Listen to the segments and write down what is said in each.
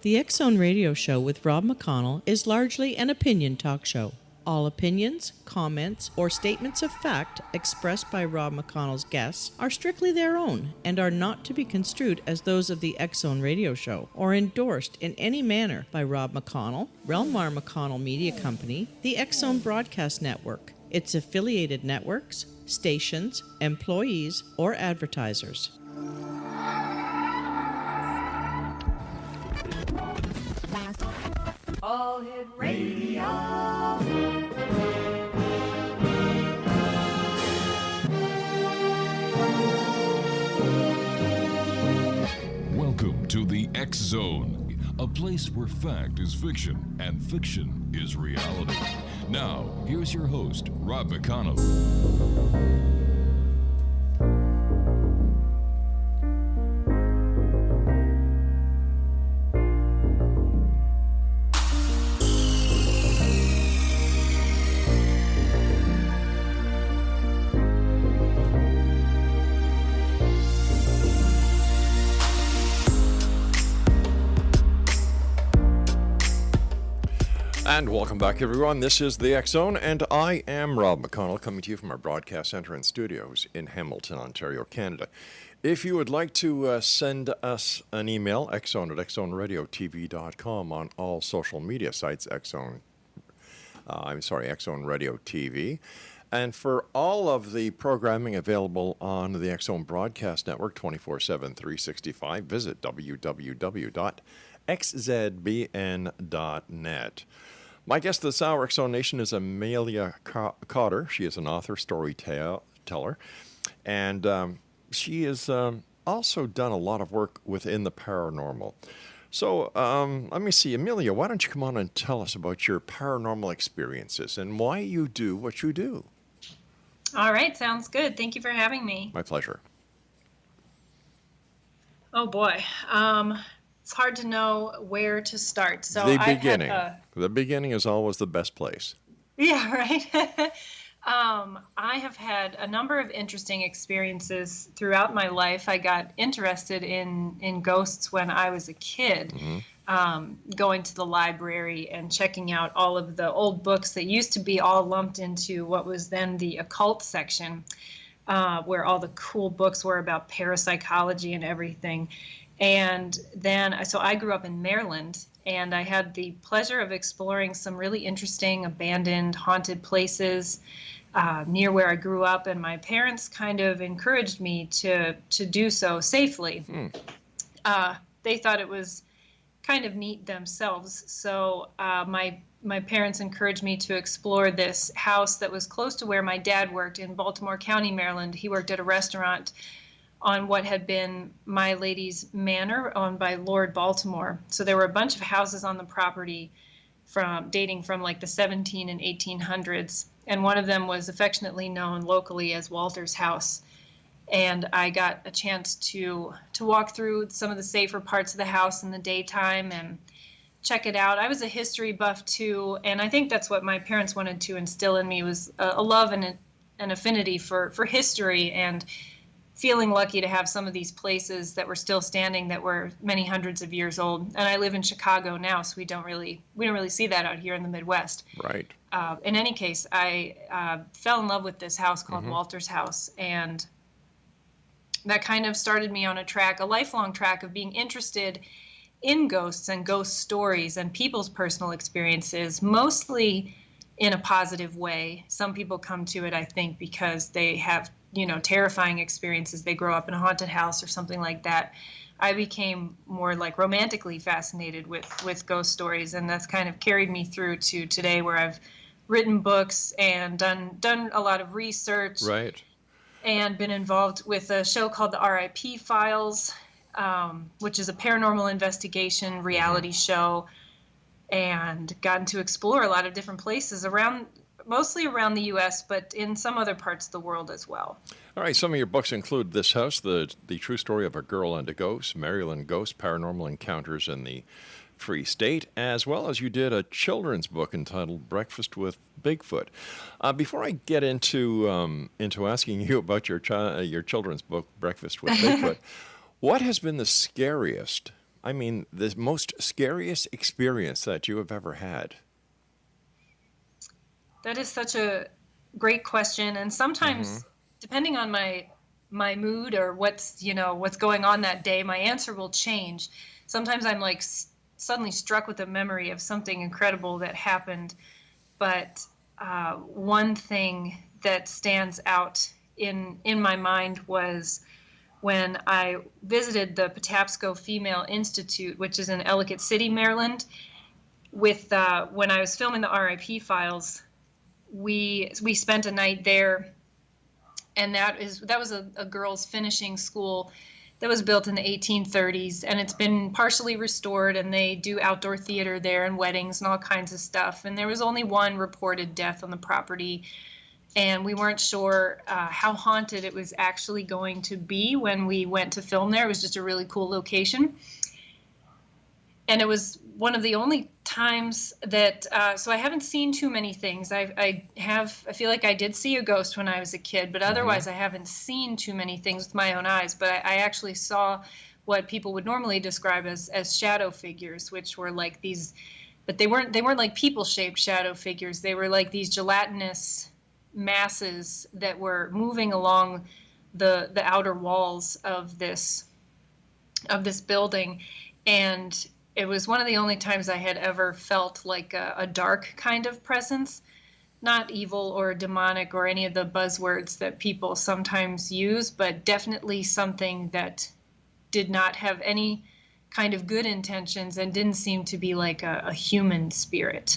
The X Zone Radio Show with Rob McConnell is largely an opinion talk show. All opinions, comments, or statements of fact expressed by Rob McConnell's guests are strictly their own and are not to be construed as those of the X Zone Radio Show or endorsed in any manner by Rob McConnell, Relmar McConnell Media Company, the X Zone Broadcast Network, its affiliated networks, stations, employees, or advertisers. All Hit Radio. Welcome to the X Zone, a place where fact is fiction and fiction is reality. Now, here's your host, Rob McConnell. And welcome back, everyone. This is the X Zone, and I am Rob McConnell, coming to you from our broadcast center and studios in Hamilton, Ontario, Canada. If you would like to send us an email, xzone at xzoneradiotv.com, on all social media sites, X Zone Radio TV. And for all of the programming available on the X Zone Broadcast Network 24/7, 365, visit www.xzbn.net. My guest this hour, X Zone Nation, is Amelia Cotter. She is an author, storyteller, and she has also done a lot of work within the paranormal. So let me see, Amelia, why don't you come on and tell us about your paranormal experiences and why you do what you do? All right, sounds good. Thank you for having me. My pleasure. Oh boy, it's hard to know where to start. So the beginning. The beginning is always the best place. Yeah, right. I have had a number of interesting experiences throughout my life. I got interested in ghosts when I was a kid, going to the library and checking out all of the old books that used to be all lumped into what was then the occult section, where all the cool books were about parapsychology and everything. And then, so I grew up in Maryland, and I had the pleasure of exploring some really interesting abandoned, haunted places near where I grew up, and my parents kind of encouraged me to do so safely. They thought it was kind of neat themselves, so my parents encouraged me to explore this house that was close to where my dad worked in Baltimore County, Maryland. He worked at a restaurant on what had been My Lady's Manor, owned by Lord Baltimore. So there were a bunch of houses on the property dating from like the 17 and 1800s. And one of them was affectionately known locally as Walter's House. And I got a chance to walk through some of the safer parts of the house in the daytime and check it out. I was a history buff too, and I think that's what my parents wanted to instill in me, was a love and an affinity for history, and feeling lucky to have some of these places that were still standing that were many hundreds of years old. And I live in Chicago now, so we don't really see that out here in the Midwest. Right. In any case, I fell in love with this house called Walter's House, and that kind of started me on a lifelong track of being interested in ghosts and ghost stories and people's personal experiences, mostly in a positive way. Some people come to it, I think, because they have terrifying experiences. They grow up in a haunted house or something like that. I became more like romantically fascinated with ghost stories, and that's kind of carried me through to today, where I've written books and done a lot of research. Right. And been involved with a show called the RIP Files, which is a paranormal investigation reality show, and gotten to explore a lot of different places mostly around the U.S., but in some other parts of the world as well. All right, some of your books include This House, the true story of a girl and a ghost, Maryland Ghost, Paranormal Encounters in the Free State, as well as you did a children's book entitled Breakfast with Bigfoot. Before I get into asking you about your children's book, Breakfast with Bigfoot, what has been the scariest I mean, the most scariest experience that you have ever had? That is such a great question. And sometimes, depending on my mood or what's going on that day, my answer will change. Sometimes I'm like suddenly struck with a memory of something incredible that happened. But one thing that stands out in my mind was when I visited the Patapsco Female Institute, which is in Ellicott City, Maryland. With when I was filming the RIP files, we spent a night there, and that was a girls' finishing school that was built in the 1830s, and it's been partially restored, and they do outdoor theater there and weddings and all kinds of stuff. And there was only one reported death on the property, and we weren't sure how haunted it was actually going to be when we went to film there. It was just a really cool location. And it was one of the only times that, so I haven't seen too many things. I feel like I did see a ghost when I was a kid, but otherwise I haven't seen too many things with my own eyes. But I actually saw what people would normally describe as shadow figures, which were like these, but they weren't like people-shaped shadow figures. They were like these gelatinous masses that were moving along the outer walls of this building. And it was one of the only times I had ever felt like a dark kind of presence, not evil or demonic or any of the buzzwords that people sometimes use, but definitely something that did not have any kind of good intentions and didn't seem to be like a human spirit.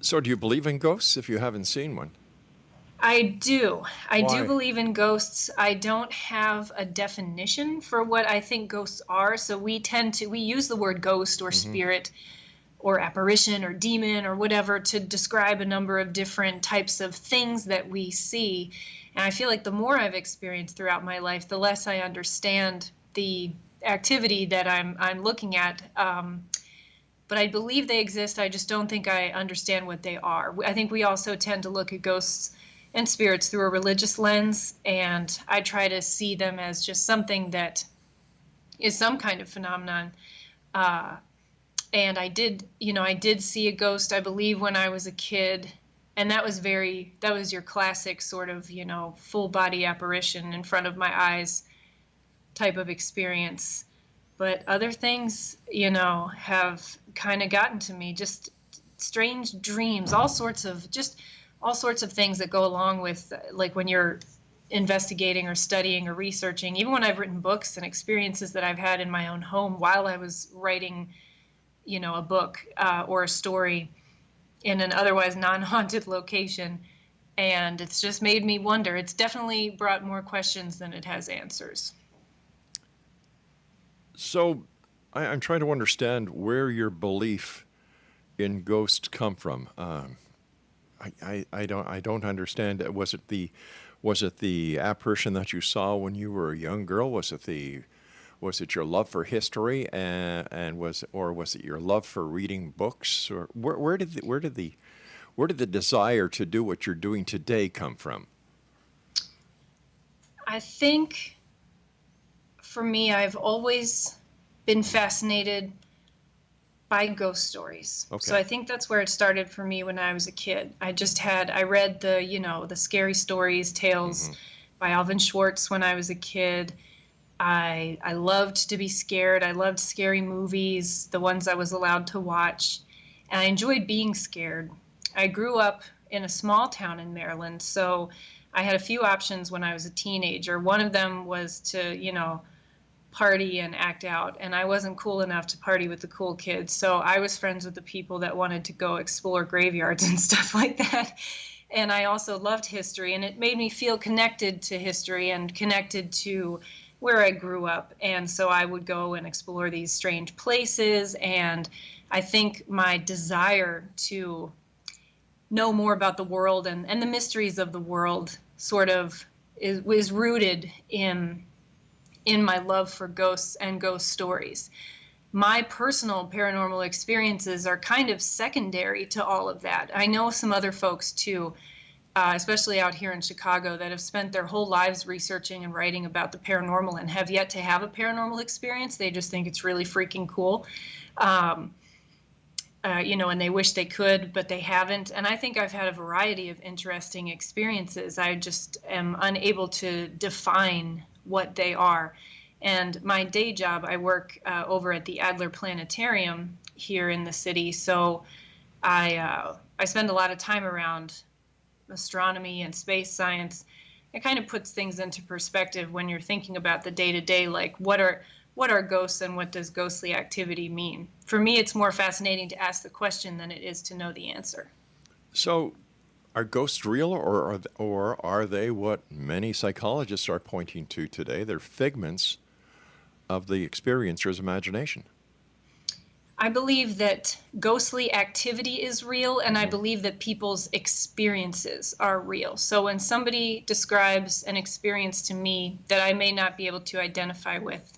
So do you believe in ghosts if you haven't seen one? I do. I Why? do believe in ghosts. I don't have a definition for what I think ghosts are. So we use the word ghost or spirit or apparition or demon or whatever to describe a number of different types of things that we see. And I feel like the more I've experienced throughout my life, the less I understand the activity that I'm looking at. But I believe they exist. I just don't think I understand what they are. I think we also tend to look at ghosts and spirits through a religious lens, and I try to see them as just something that is some kind of phenomenon. And I did see a ghost, I believe, when I was a kid, and that was your classic sort of, full body apparition in front of my eyes type of experience. But other things, have kind of gotten to me, just strange dreams, all sorts of things that go along with, like when you're investigating or studying or researching, even when I've written books and experiences that I've had in my own home while I was writing, a book or a story in an otherwise non-haunted location. And it's just made me wonder. It's definitely brought more questions than it has answers. So I'm trying to understand where your belief in ghosts come from. I don't understand. Was it the apparition that you saw when you were a young girl? Was it your love for history and was it your love for reading books? Or where did the desire to do what you're doing today come from? I think for me, I've always been fascinated by ghost stories. Okay. So I think that's where it started for me when I was a kid. I read the scary stories, tales by Alvin Schwartz when I was a kid. I loved to be scared. I loved scary movies, the ones I was allowed to watch. And I enjoyed being scared. I grew up in a small town in Maryland, so I had a few options when I was a teenager. One of them was to, party and act out, and I wasn't cool enough to party with the cool kids, so I was friends with the people that wanted to go explore graveyards and stuff like that. And I also loved history, and it made me feel connected to history and connected to where I grew up. And so I would go and explore these strange places, and I think my desire to know more about the world and the mysteries of the world sort of was rooted in my love for ghosts and ghost stories. My personal paranormal experiences are kind of secondary to all of that. I know some other folks too, especially out here in Chicago, that have spent their whole lives researching and writing about the paranormal and have yet to have a paranormal experience. They just think it's really freaking cool. And they wish they could, but they haven't. And I think I've had a variety of interesting experiences. I just am unable to define what they are. And my day job, I work over at the Adler Planetarium here in the city. So I spend a lot of time around astronomy and space science. It kind of puts things into perspective when you're thinking about the day-to-day, like what are ghosts and what does ghostly activity mean? For me, it's more fascinating to ask the question than it is to know the answer. So, are ghosts real, or are they what many psychologists are pointing to today? They're figments of the experiencer's imagination. I believe that ghostly activity is real, and I believe that people's experiences are real. So when somebody describes an experience to me that I may not be able to identify with,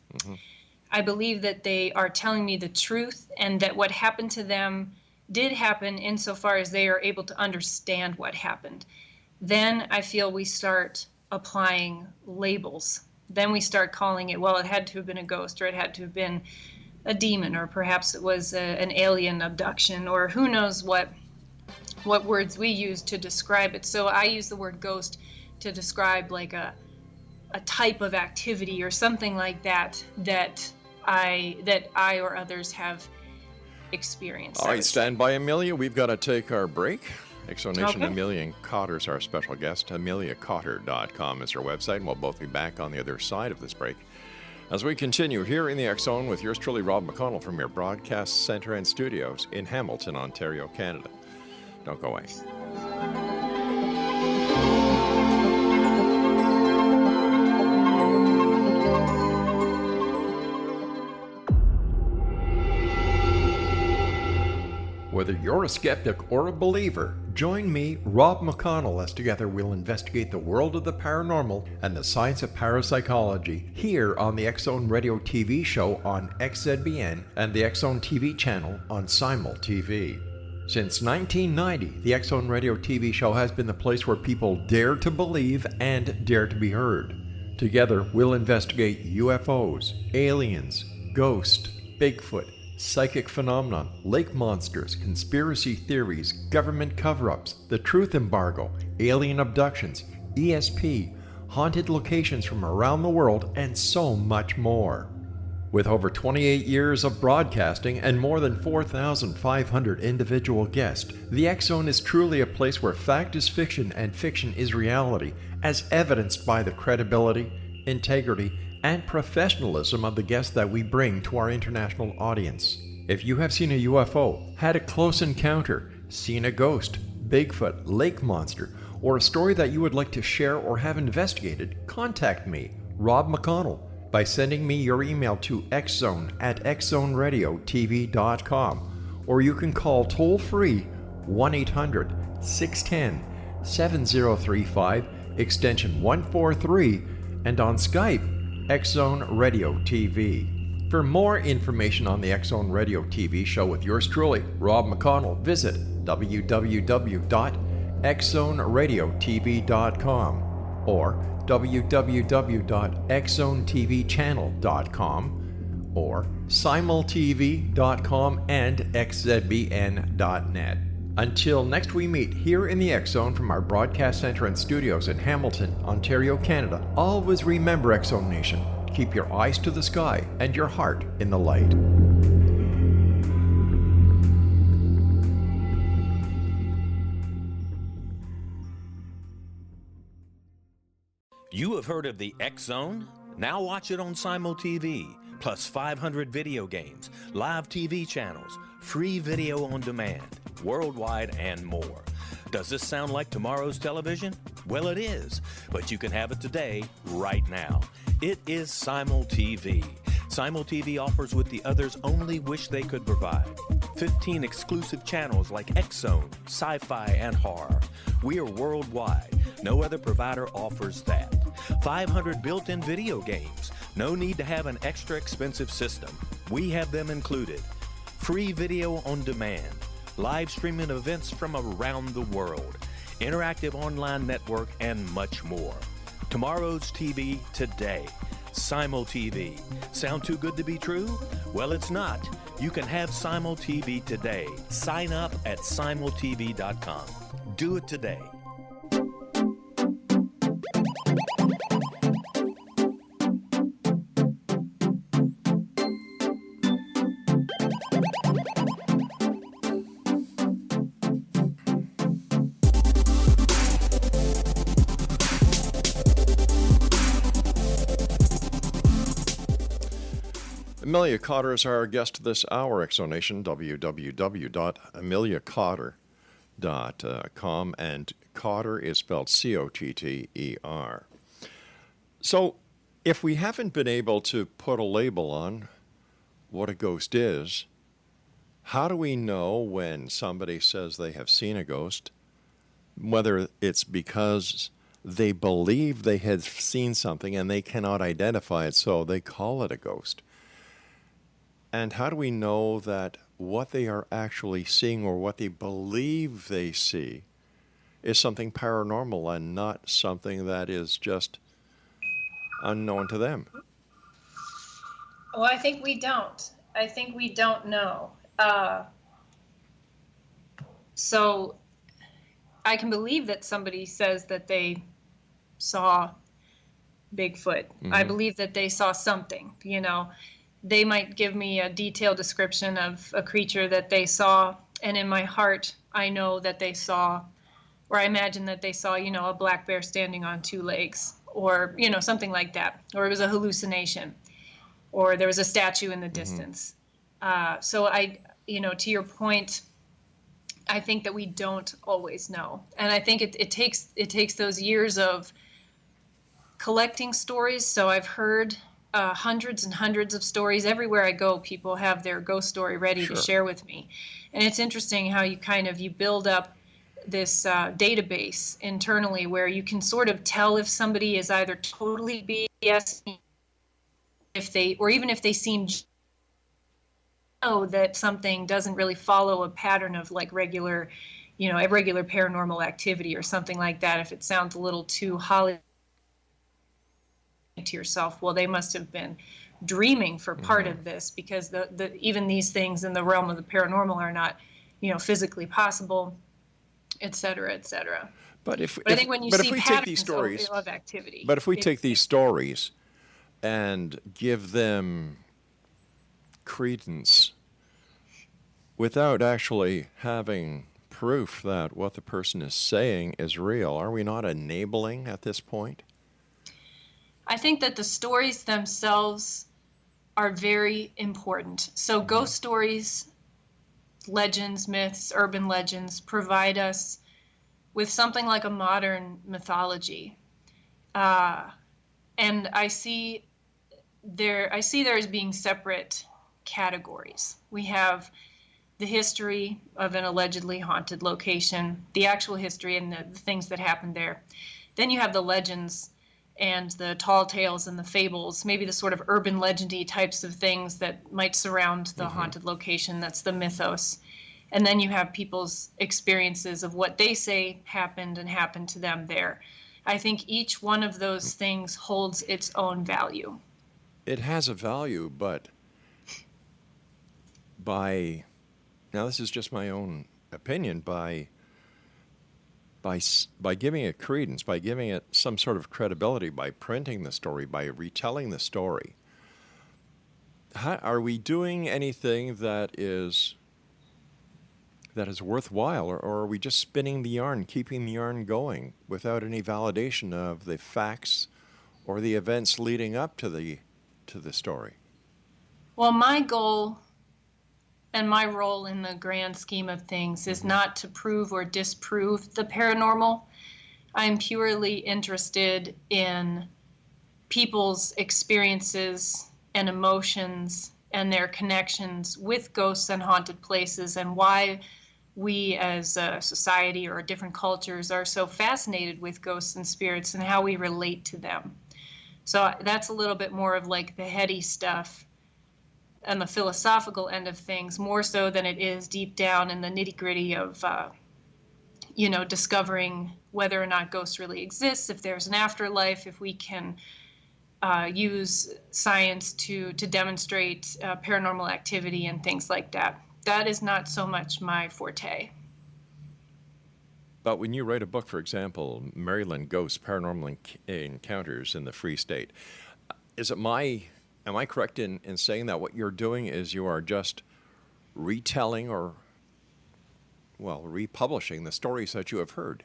I believe that they are telling me the truth, and that what happened to them did happen insofar as they are able to understand what happened. Then I feel we start applying labels. Then we start calling it, well, it had to have been a ghost, or it had to have been a demon, or perhaps it was an alien abduction, or who knows what words we use to describe it. So I use the word ghost to describe like a type of activity or something like that I or others have experienced. All right, stand by, Amelia. We've got to take our break. Exonation. Okay. Amelia Cotter is our special guest. AmeliaCotter.com is her website, and we'll both be back on the other side of this break as we continue here in the X Zone with yours truly, Rob McConnell, from your broadcast center and studios in Hamilton, Ontario, Canada. Don't go away. Whether you're a skeptic or a believer, join me, Rob McConnell, as together we'll investigate the world of the paranormal and the science of parapsychology here on the X Zone Radio TV show on XZBN and the X Zone TV channel on Simul TV. Since 1990, the X Zone Radio TV show has been the place where people dare to believe and dare to be heard. Together, we'll investigate UFOs, aliens, ghosts, Bigfoot, psychic phenomenon, lake monsters, conspiracy theories, government cover-ups, the truth embargo, alien abductions, ESP, haunted locations from around the world, and so much more. With over 28 years of broadcasting and more than 4,500 individual guests, the X Zone is truly a place where fact is fiction and fiction is reality, as evidenced by the credibility, integrity, and professionalism of the guests that we bring to our international audience. If you have seen a UFO, had a close encounter, seen a ghost, Bigfoot, lake monster, or a story that you would like to share or have investigated, contact me, Rob McConnell, by sending me your email to xzone@xzoneradiotv.com, or you can call toll-free 1-800-610-7035, extension 143, and on Skype, X Zone Radio TV. For more information on the X Zone Radio TV show with yours truly, Rob McConnell, visit www.xzoneradiotv.com or www.xzonetvchannel.com or simultv.com and xzbn.net. Until next we meet here in the X Zone from our broadcast center and studios in Hamilton, Ontario, Canada, always remember, X Zone Nation, keep your eyes to the sky and your heart in the light. You have heard of the X Zone? Now watch it on Simul TV, plus 500 video games, live TV channels, free video on demand, worldwide, and more. Does this sound like tomorrow's television? Well, it is, but you can have it today, right now. It is Simul TV. Simul TV offers what the others only wish they could provide. 15 exclusive channels like X Zone, sci-fi, and horror. We are worldwide. No other provider offers that. 500 built-in video games. No need to have an extra expensive system. We have them included. Free video on demand. Live streaming events from around the world. interactive online network, and much more. Tomorrow's TV today. Simul TV. Sound too good to be true? Well, it's not. You can have Simul TV today. Sign up at simultv.com. Do it today. Amelia Cotter is our guest this hour, Exonation, www.ameliacotter.com, and Cotter is spelled C-O-T-T-E-R. So, if we haven't been able to put a label on what a ghost is, how do we know when somebody says they have seen a ghost, whether it's because they believe they have seen something and they cannot identify it, so they call it a ghost? And how do we know that what they are actually seeing or what they believe they see is something paranormal and not something that is just unknown to them? Well, I think we don't. I think we don't know. So I can believe that somebody says that they saw Bigfoot. Mm-hmm. I believe that they saw something, you know. They might give me a detailed description of a creature that they saw, and in my heart, I know that they saw, or I imagine that they saw, you know, a black bear standing on two legs, or, you know, something like that, or it was a hallucination, or there was a statue in the distance. So I, you know, to your point, I think that we don't always know, and I think it takes those years of collecting stories. So I've heard hundreds and hundreds of stories. Everywhere I go, people have their ghost story ready to share with me. And it's interesting how you build up this database internally where you can sort of tell if somebody is either totally BS, or even if they seem know that something doesn't really follow a pattern of like regular, you know, a regular paranormal activity or something like that. If it sounds a little too Hollywood to yourself, well, they must have been dreaming for part of this, because the even these things in the realm of the paranormal are not, you know, physically possible, et cetera, et cetera. But I think when you see patterns of activity. But if we take these stories and give them credence without actually having proof that what the person is saying is real, are we not enabling at this point? I think that the stories themselves are very important. So ghost stories, legends, myths, urban legends provide us with something like a modern mythology. And I see there as being separate categories. We have the history of an allegedly haunted location, the actual history and the things that happened there. Then you have the legends and the tall tales and the fables, maybe the sort of urban legendy types of things that might surround the haunted location. That's the mythos. And then you have people's experiences of what they say happened to them there. I think each one of those things holds its own value. It has a value, but now this is just my own opinion, by giving it credence, by giving it some sort of credibility, by printing the story, by retelling the story, are we doing anything that is worthwhile, or are we just spinning the yarn, keeping the yarn going without any validation of the facts or the events leading up to the story? Well, my goal and my role in the grand scheme of things is not to prove or disprove the paranormal. I'm purely interested in people's experiences and emotions and their connections with ghosts and haunted places, and why we as a society or different cultures are so fascinated with ghosts and spirits and how we relate to them. So that's a little bit more of like the heady stuff and the philosophical end of things, more so than it is deep down in the nitty-gritty of discovering whether or not ghosts really exist, if there's an afterlife, if we can use science to demonstrate paranormal activity and things like that. That is not so much my forte. But when you write a book, for example, Maryland Ghosts, Paranormal Encounters in the Free State, am I correct in saying that what you're doing is you are just retelling or, republishing the stories that you have heard?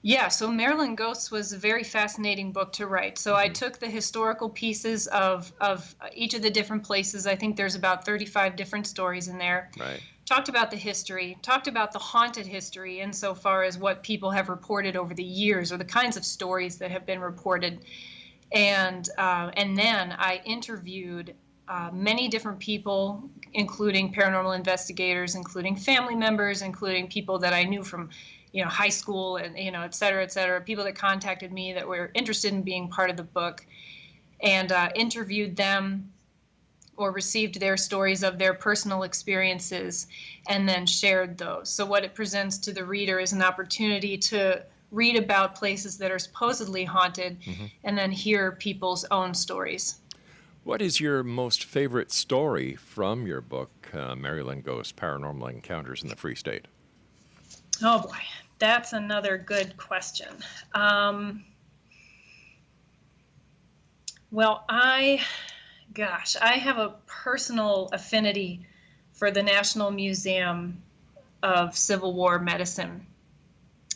Yeah, so Maryland Ghosts was a very fascinating book to write. So I took the historical pieces of each of the different places. I think there's about 35 different stories in there. Right. Talked about the history, talked about the haunted history insofar as what people have reported over the years or the kinds of stories that have been reported. And then I interviewed many different people, including paranormal investigators, including family members, including people that I knew from high school and, et cetera, people that contacted me that were interested in being part of the book, and interviewed them or received their stories of their personal experiences and then shared those. So what it presents to the reader is an opportunity to read about places that are supposedly haunted and then hear people's own stories. What is your most favorite story from your book, Maryland Ghosts, Paranormal Encounters in the Free State? Oh boy, that's another good question. I have a personal affinity for the National Museum of Civil War Medicine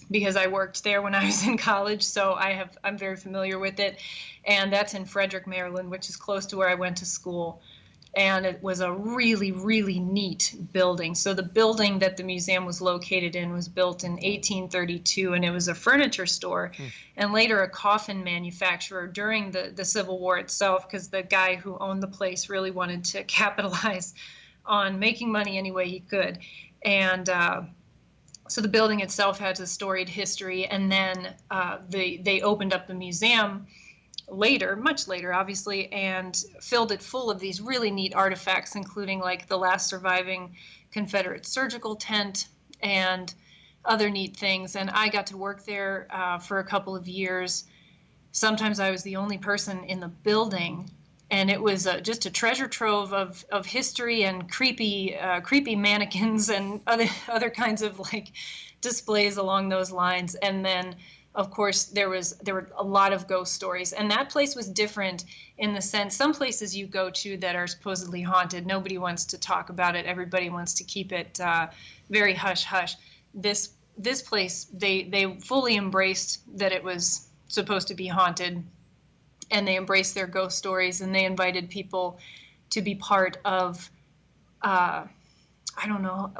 because I worked there when I was in college, so I'm very familiar with it. And that's in Frederick, Maryland, which is close to where I went to school. And it was a really, really neat building. So the building that the museum was located in was built in 1832, and it was a furniture store and later a coffin manufacturer during the Civil War itself, because the guy who owned the place really wanted to capitalize on making money any way he could. And so the building itself has a storied history, and then they opened up the museum later, much later, obviously, and filled it full of these really neat artifacts, including like the last surviving Confederate surgical tent and other neat things. And I got to work there for a couple of years. Sometimes I was the only person in the building, and it was just a treasure trove of history and creepy mannequins and other kinds of like displays along those lines. And then of course, there were a lot of ghost stories, and that place was different in the sense some places you go to that are supposedly haunted, nobody wants to talk about it. Everybody wants to keep it very hush hush. This place, they fully embraced that it was supposed to be haunted, and they embraced their ghost stories, and they invited people to be part of. I don't know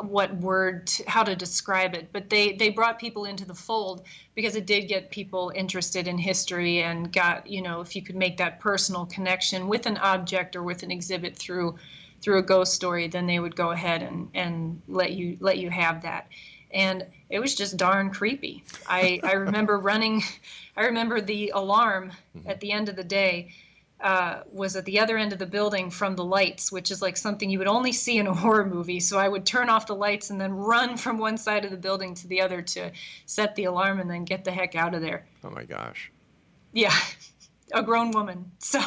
how to describe it, but they brought people into the fold because it did get people interested in history and got, if you could make that personal connection with an object or with an exhibit through a ghost story, then they would go ahead and let you have that. And it was just darn creepy. I remember the alarm at the end of the day was at the other end of the building from the lights, which is like something you would only see in a horror movie. So I would turn off the lights and then run from one side of the building to the other to set the alarm and then get the heck out of there. Oh my gosh. Yeah, a grown woman. So.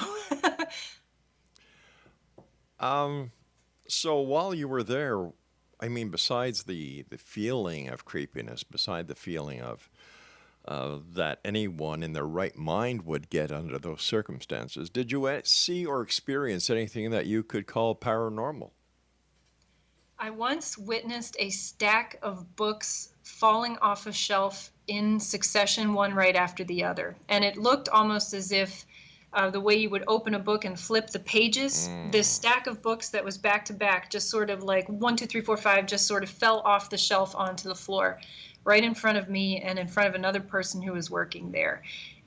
So while you were there, I mean, besides the feeling of creepiness, beside the feeling of that anyone in their right mind would get under those circumstances, did you see or experience anything that you could call paranormal? I once witnessed a stack of books falling off a shelf in succession, one right after the other. And it looked almost as if the way you would open a book and flip the pages, this stack of books that was back to back, just sort of like 1, 2, 3, 4, 5, just sort of fell off the shelf onto the floor, right in front of me and in front of another person who was working there.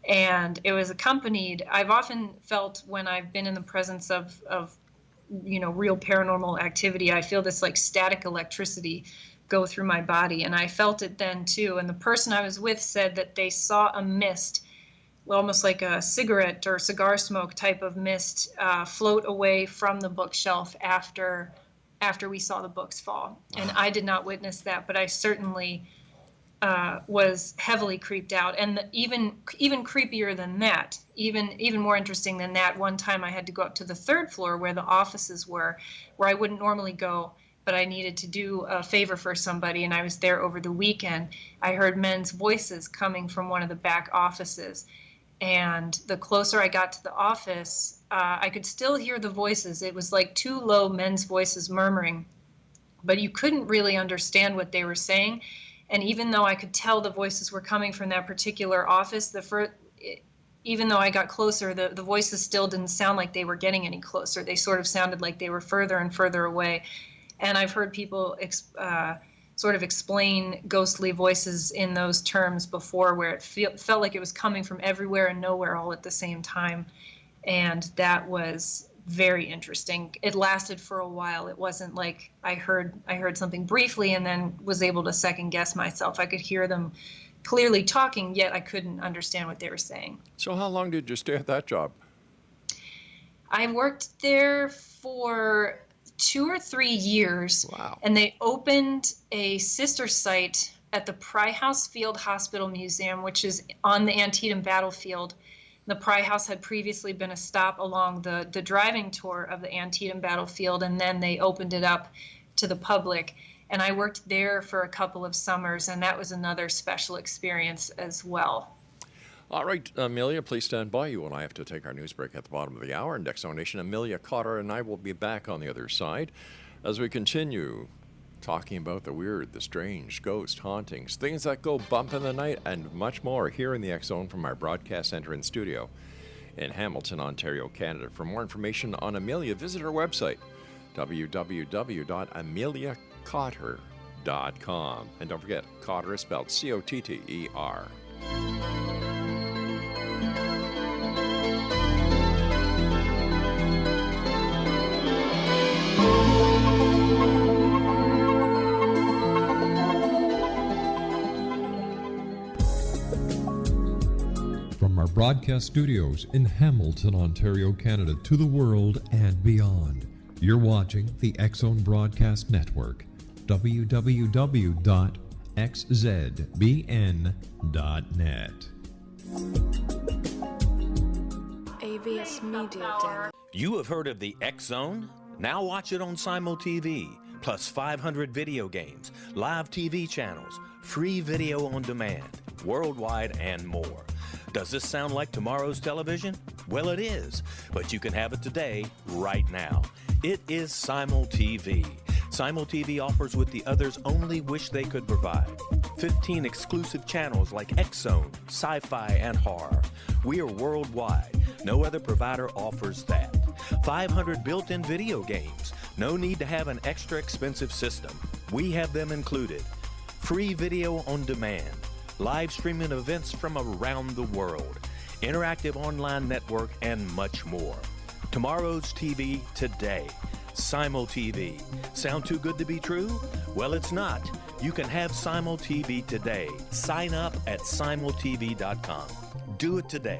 And it was accompanied, I've often felt when I've been in the presence of real paranormal activity, I feel this like static electricity go through my body. And I felt it then too. And the person I was with said that they saw a mist, almost like a cigarette or cigar smoke type of mist, float away from the bookshelf after after we saw the books fall. And I did not witness that, but I certainly was heavily creeped out. And even creepier than that, even more interesting than that, one time I had to go up to the 3rd floor where the offices were, where I wouldn't normally go, but I needed to do a favor for somebody, and I was there over the weekend. I heard men's voices coming from one of the back offices. And the closer I got to the office, I could still hear the voices. It was like 2 low men's voices murmuring, but you couldn't really understand what they were saying. And even though I could tell the voices were coming from that particular office, even though I got closer, the voices still didn't sound like they were getting any closer. They sort of sounded like they were further and further away. And I've heard people sort of explain ghostly voices in those terms before, where it felt like it was coming from everywhere and nowhere all at the same time. And that was very interesting. It lasted for a while. It wasn't like I heard something briefly and then was able to second guess myself. I could hear them clearly talking, yet I couldn't understand what they were saying. So how long did you stay at that job? I worked there for 2 or 3 years. Wow. And they opened a sister site at the Pry House Field Hospital Museum, which is on the Antietam battlefield. The Pry House had previously been a stop along the driving tour of the Antietam battlefield, and then they opened it up to the public. And I worked there for a couple of summers, and that was another special experience as well. All right, Amelia, please stand by. You and I have to take our news break at the bottom of the hour. And X Zone Nation, Amelia Cotter and I will be back on the other side as we continue talking about the weird, the strange, ghost hauntings, things that go bump in the night, and much more here in the X Zone from our broadcast center and studio in Hamilton, Ontario, Canada. For more information on Amelia, visit her website, www.ameliacotter.com. And don't forget, Cotter is spelled Cotter. From our broadcast studios in Hamilton, Ontario, Canada, to the world and beyond, you're watching the X Zone Broadcast Network, www.xzbn.net. AVS Media Demo. You have heard of the X Zone? Now watch it on Simul TV, plus 500 video games, live TV channels, free video on demand, worldwide, and more. Does this sound like tomorrow's television? Well, it is, but you can have it today, right now. It is Simul TV. Simul TV offers what the others only wish they could provide. 15 exclusive channels like X Zone, sci-fi, and horror. We are worldwide. No other provider offers that. 500 built-in video games. No need to have an extra expensive system. We have them included. Free video on demand. Live streaming events from around the world, interactive online network, and much more. Tomorrow's TV today. Simul TV. Sound too good to be true? Well, it's not. You can have Simul TV today. Sign up at simultv.com. Do it today.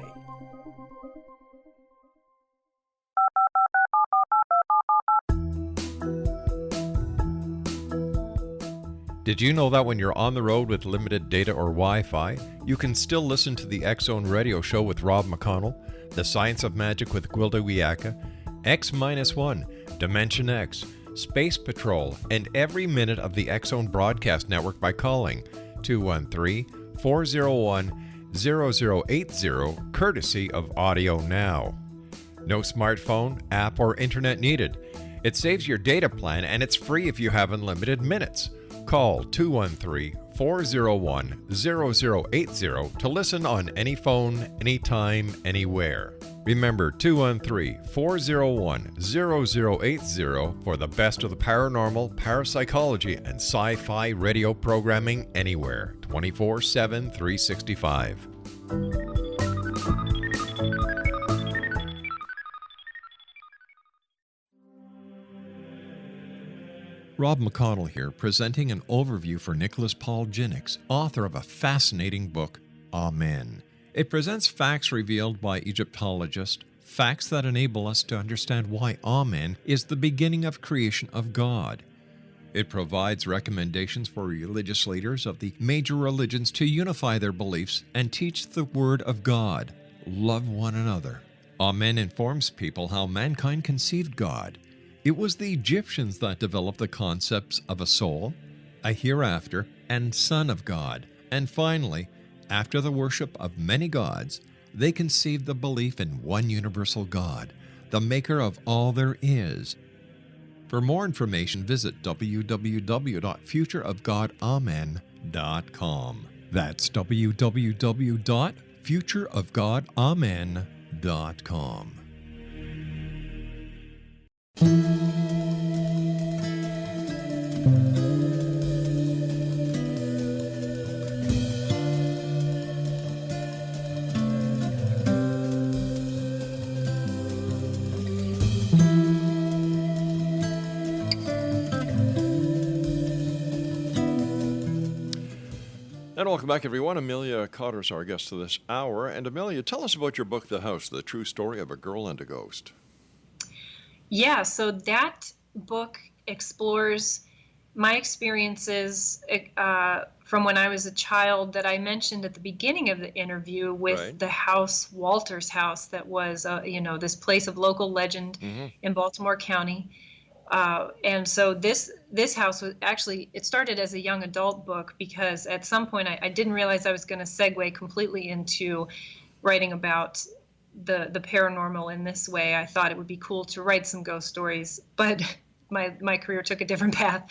Did you know that when you're on the road with limited data or Wi-Fi, you can still listen to the X Zone Radio Show with Rob McConnell, The Science of Magic with Gwilda Wiyaka, X-1, Dimension X, Space Patrol, and every minute of the X Zone Broadcast Network by calling 213-401-0080, courtesy of Audio Now. No smartphone, app, or internet needed. It saves your data plan, and it's free if you have unlimited minutes. Call 213-401-0080 to listen on any phone, anytime, anywhere. Remember 213-401-0080 for the best of the paranormal, parapsychology, and sci-fi radio programming anywhere, 24/7, 365. Rob McConnell here, presenting an overview for Nicholas Paul Jennings, author of a fascinating book, Amen. It presents facts revealed by Egyptologist, facts that enable us to understand why Amen is the beginning of creation of God. It provides recommendations for religious leaders of the major religions to unify their beliefs and teach the Word of God. Love one another. Amen informs people how mankind conceived God. It was the Egyptians that developed the concepts of a soul, a hereafter, and Son of God. And finally, after the worship of many gods, they conceived the belief in one universal God, the maker of all there is. For more information, visit www.futureofgodamen.com. That's www.futureofgodamen.com. And welcome back, everyone. Amelia Cotter is our guest for this hour. And Amelia, tell us about your book, The House, The True Story of a Girl and a Ghost. Yeah, so that book explores my experiences from when I was a child that I mentioned at the beginning of the interview with the house, Walter's house, that was, this place of local legend in Baltimore County. And so this house was actually, it started as a young adult book because at some point I didn't realize I was going to segue completely into writing about the paranormal in this way. I thought it would be cool to write some ghost stories, but my career took a different path.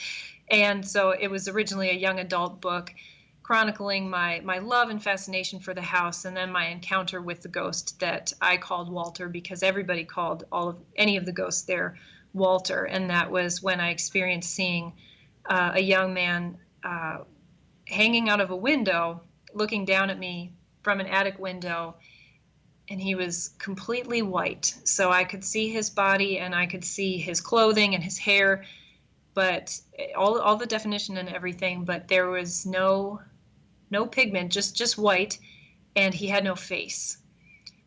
And so it was originally a young adult book chronicling my love and fascination for the house, and then my encounter with the ghost that I called Walter, because everybody called any of the ghosts there Walter. And that was when I experienced seeing a young man hanging out of a window, looking down at me from an attic window, and he was completely white. So I could see his body and I could see his clothing and his hair, but all the definition and everything, but there was no pigment, just white, and he had no face.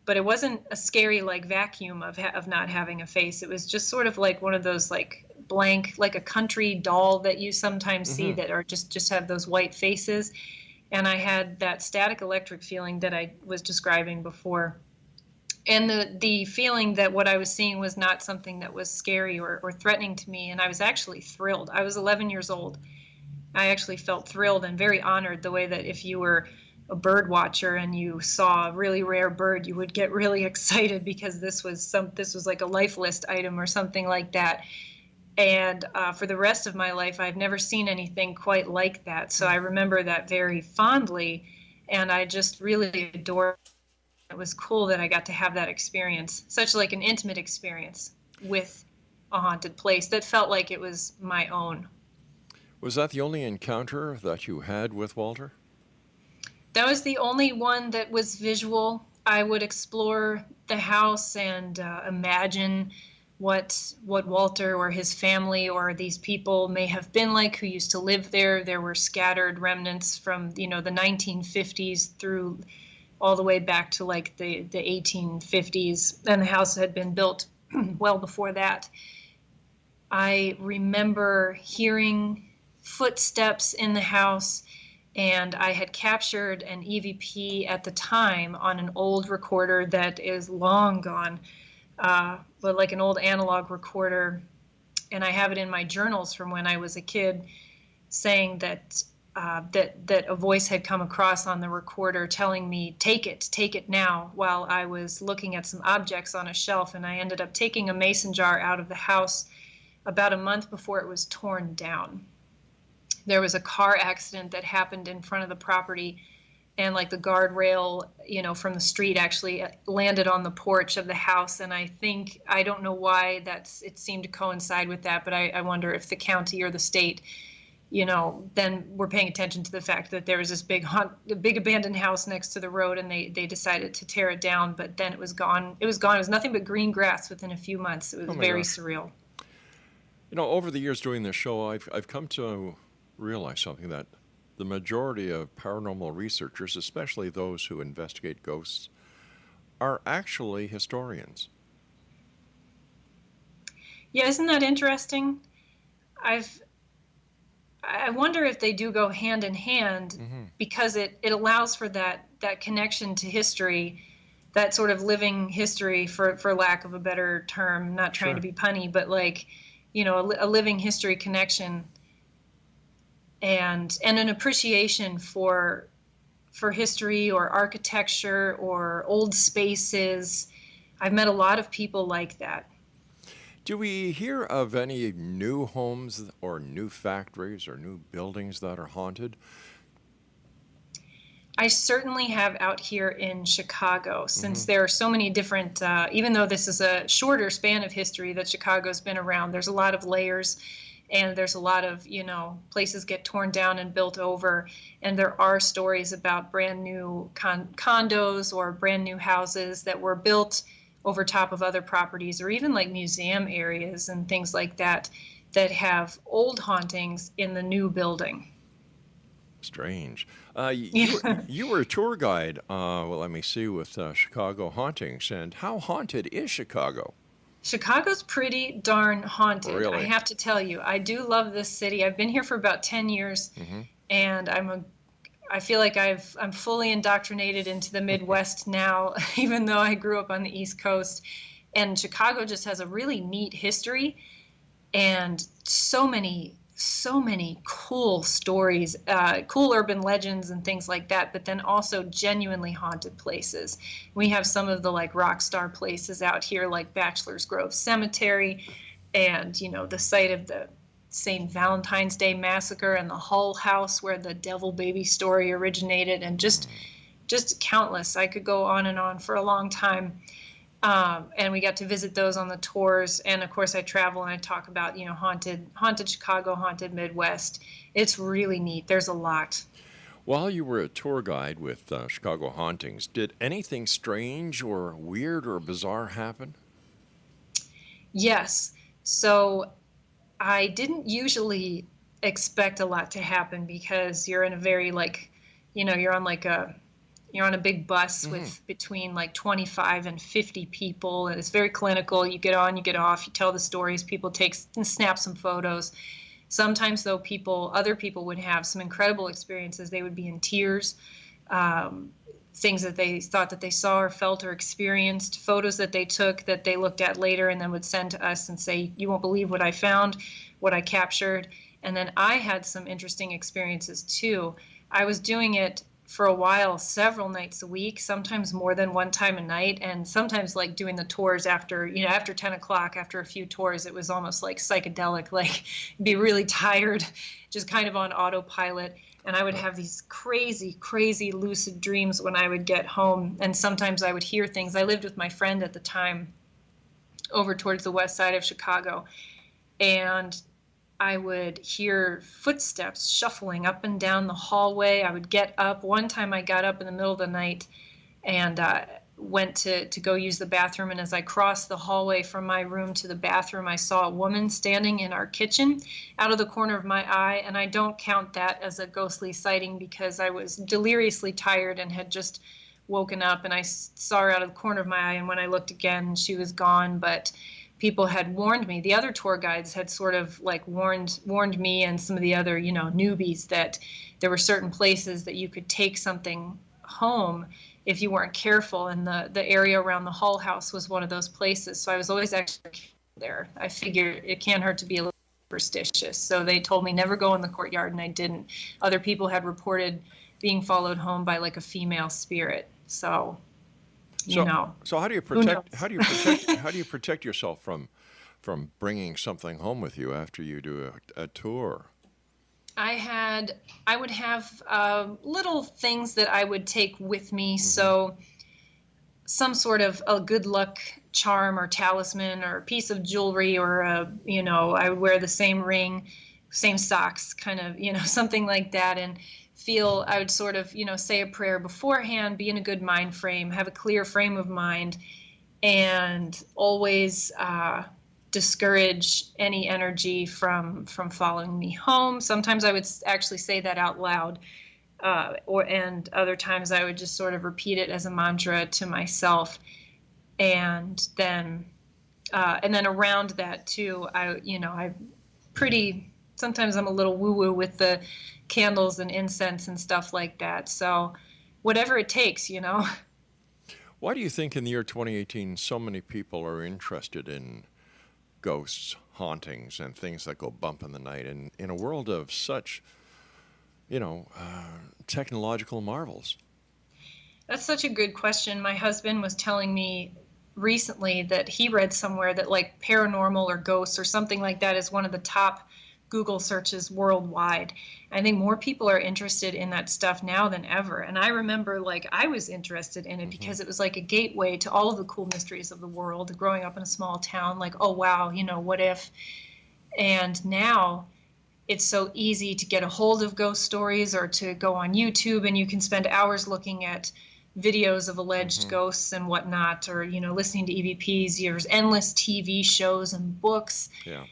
But it wasn't a scary like vacuum of not having a face. It was just sort of like one of those like blank, like a country doll that you sometimes see that are just have those white faces. And I had that static electric feeling that I was describing before. And the feeling that what I was seeing was not something that was scary or threatening to me. And I was actually thrilled. I was 11 years old. I actually felt thrilled and very honored, the way that if you were a bird watcher and you saw a really rare bird, you would get really excited because this was like a life list item or something like that. And for the rest of my life, I've never seen anything quite like that. So I remember that very fondly, and I just really adored it. It was cool that I got to have that experience, such like an intimate experience with a haunted place that felt like it was my own. Was that the only encounter that you had with Walter? That was the only one that was visual. I would explore the house and imagine what Walter or his family or these people may have been like who used to live there. There were scattered remnants from the 1950s through all the way back to like the 1850s, and the house had been built well before that. I remember hearing footsteps in the house, and I had captured an EVP at the time on an old recorder that is long gone, but like an old analog recorder. And I have it in my journals from when I was a kid, saying that that a voice had come across on the recorder telling me, take it now, while I was looking at some objects on a shelf. And I ended up taking a mason jar out of the house about a month before it was torn down. There was a car accident that happened in front of the property, and like the guardrail, from the street actually landed on the porch of the house. And I don't know why it seemed to coincide with that, but I wonder if the county or the state, then we're paying attention to the fact that there was this big abandoned house next to the road, and they decided to tear it down, but then it was gone. It was gone. It was nothing but green grass within a few months. It was very surreal. Over the years doing this show, I've come to realize something, that the majority of paranormal researchers, especially those who investigate ghosts, are actually historians. Yeah, isn't that interesting? I wonder if they do go hand in hand, because it allows for that connection to history, that sort of living history, for lack of a better term, not trying to be punny, but like, a living history connection, and an appreciation for history or architecture or old spaces. I've met a lot of people like that. Do we hear of any new homes or new factories or new buildings that are haunted? I certainly have out here in Chicago, since there are so many different, even though this is a shorter span of history that Chicago's been around, there's a lot of layers, and there's a lot of, places get torn down and built over. And there are stories about brand new condos or brand new houses that were built over top of other properties, or even like museum areas and things like that, that have old hauntings in the new building. Strange. You were a tour guide, let me see, with Chicago Hauntings. And how haunted is Chicago? Chicago's pretty darn haunted. Really? I have to tell you. I do love this city. I've been here for about 10 years, and I feel like I'm fully indoctrinated into the Midwest now, even though I grew up on the East Coast. And Chicago just has a really neat history, and so many cool stories, cool urban legends and things like that, but then also genuinely haunted places. We have some of the like rock star places out here, like Bachelor's Grove Cemetery, and the site of the St. Valentine's Day Massacre, and the Hull House where the Devil Baby story originated, and just countless. I could go on and on for a long time. And we got to visit those on the tours. And of course I travel and I talk about, haunted Chicago, haunted Midwest. It's really neat. There's a lot. While you were a tour guide with Chicago Hauntings, did anything strange or weird or bizarre happen? Yes. So I didn't usually expect a lot to happen, because you're in a very you're on a big bus with between like 25 and 50 people, and it's very clinical. You get on, you get off, you tell the stories, people snap some photos. Sometimes though, other people would have some incredible experiences. They would be in tears, things that they thought that they saw or felt or experienced, photos that they took that they looked at later and then would send to us and say, "You won't believe what I found, what I captured." And then I had some interesting experiences too. I was doing it for a while, several nights a week, sometimes more than one time a night, and sometimes like doing the tours after 10 o'clock, after a few tours, it was almost like psychedelic, like be really tired, just kind of on autopilot. And I would have these crazy, crazy lucid dreams when I would get home. And sometimes I would hear things. I lived with my friend at the time over towards the west side of Chicago, and I would hear footsteps shuffling up and down the hallway. I would get up. One time I got up in the middle of the night and went to go use the bathroom. And as I crossed the hallway from my room to the bathroom, I saw a woman standing in our kitchen out of the corner of my eye. And I don't count that as a ghostly sighting, because I was deliriously tired and had just woken up, and I saw her out of the corner of my eye. And when I looked again, she was gone. But people had warned me. The other tour guides had sort of like warned me and some of the other, newbies, that there were certain places that you could take something home if you weren't careful. And the area around the Hull House was one of those places. So I was always actually there. I figured it can't hurt to be a little superstitious. So they told me never go in the courtyard, and I didn't. Other people had reported being followed home by like a female spirit. So how do you protect yourself from bringing something home with you after you do a tour? I would have little things that I would take with me. So some sort of a good luck charm or talisman or a piece of jewelry, or I would wear the same ring, same socks, kind of, something like that. And I would sort of, say a prayer beforehand, be in a good mind frame, have a clear frame of mind, and always discourage any energy from following me home. Sometimes I would actually say that out loud, and other times I would just sort of repeat it as a mantra to myself. And then And then around that too, sometimes I'm a little woo-woo with the candles and incense and stuff like that. So whatever it takes, Why do you think in the year 2018 so many people are interested in ghosts, hauntings, and things that go bump in the night, and in a world of such, technological marvels? That's such a good question. My husband was telling me recently that he read somewhere that like paranormal or ghosts or something like that is one of the top Google searches worldwide. I think more people are interested in that stuff now than ever. And I remember like I was interested in it because it was like a gateway to all of the cool mysteries of the world. Growing up in a small town, like, oh wow, what if? And now it's so easy to get a hold of ghost stories or to go on YouTube, and you can spend hours looking at videos of alleged ghosts and whatnot, or listening to EVPs. There's endless TV shows and books. Yeah.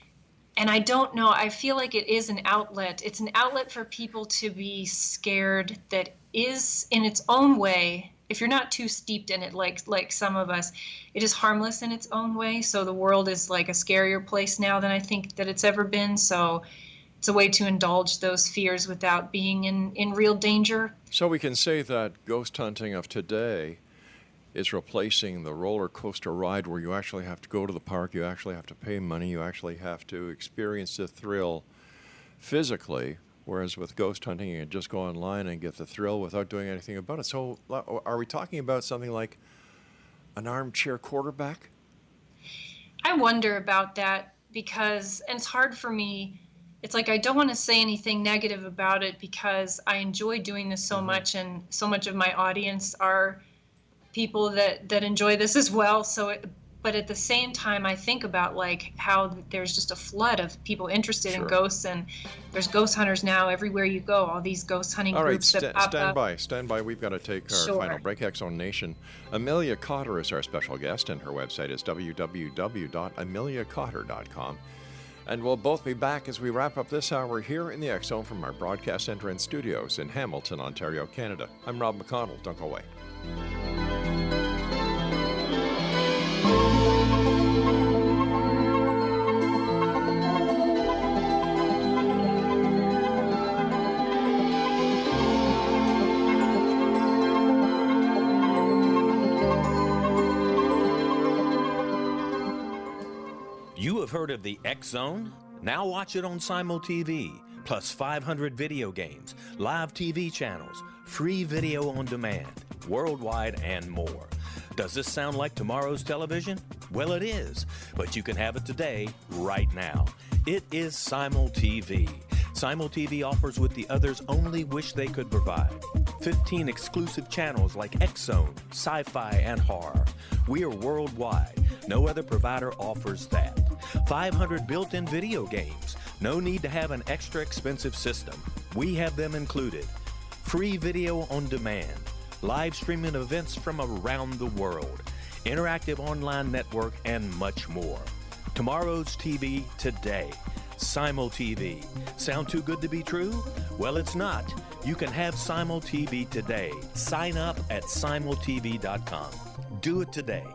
And I don't know, I feel like it is an outlet. It's an outlet for people to be scared that is in its own way, if you're not too steeped in it like some of us, it is harmless in its own way. So the world is like a scarier place now than I think that it's ever been. So it's a way to indulge those fears without being in real danger. So we can say that ghost hunting of today is replacing the roller coaster ride where you actually have to go to the park, you actually have to pay money, you actually have to experience the thrill physically, whereas with ghost hunting you can just go online and get the thrill without doing anything about it. So are we talking about something like an armchair quarterback? I wonder about that because, and it's hard for me, it's like I don't want to say anything negative about it because I enjoy doing this so much, and so much of my audience are people that enjoy this as well. But at the same time, I think about like how there's just a flood of people interested in ghosts, and there's ghost hunters now everywhere you go. All these ghost hunting groups that pop up. Stand by. We've got to take our final break. X-Zone Nation. Amelia Cotter is our special guest, and her website is www.ameliacotter.com. And we'll both be back as we wrap up this hour here in the X-Zone from our broadcast center and studios in Hamilton, Ontario, Canada. I'm Rob McConnell. Don't go away. You have heard of the X-Zone? Now watch it on SimulTV, plus 500 video games, live TV channels, free video on demand, worldwide, and more. Does this sound like tomorrow's television? Well, it is, but you can have it today, right now. It is SimulTV. SimulTV offers what the others only wish they could provide. 15 exclusive channels like X-Zone, sci-fi, and horror. We are worldwide. No other provider offers that. 500 built-in video games. No need to have an extra expensive system. We have them included. Free video on demand. Live streaming events from around the world. Interactive online network, and much more. Tomorrow's TV today. SimulTV. Sound too good to be true? Well, it's not. You can have SimulTV today. Sign up at simultv.com. Do it today.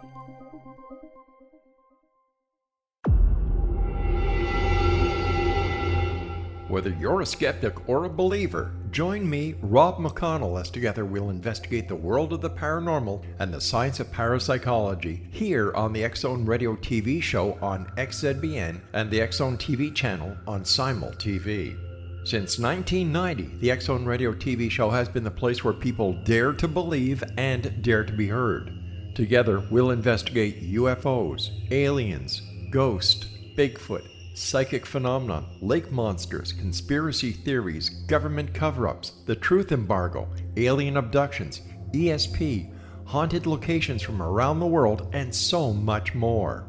Whether you're a skeptic or a believer, join me, Rob McConnell, as together we'll investigate the world of the paranormal and the science of parapsychology here on the X-Zone Radio TV show on XZBN and the X-Zone TV channel on SimulTV. Since 1990, the X-Zone Radio TV show has been the place where people dare to believe and dare to be heard. Together, we'll investigate UFOs, aliens, ghosts, Bigfoot, psychic phenomena, lake monsters, conspiracy theories, government cover-ups, the truth embargo, alien abductions, ESP, haunted locations from around the world, and so much more.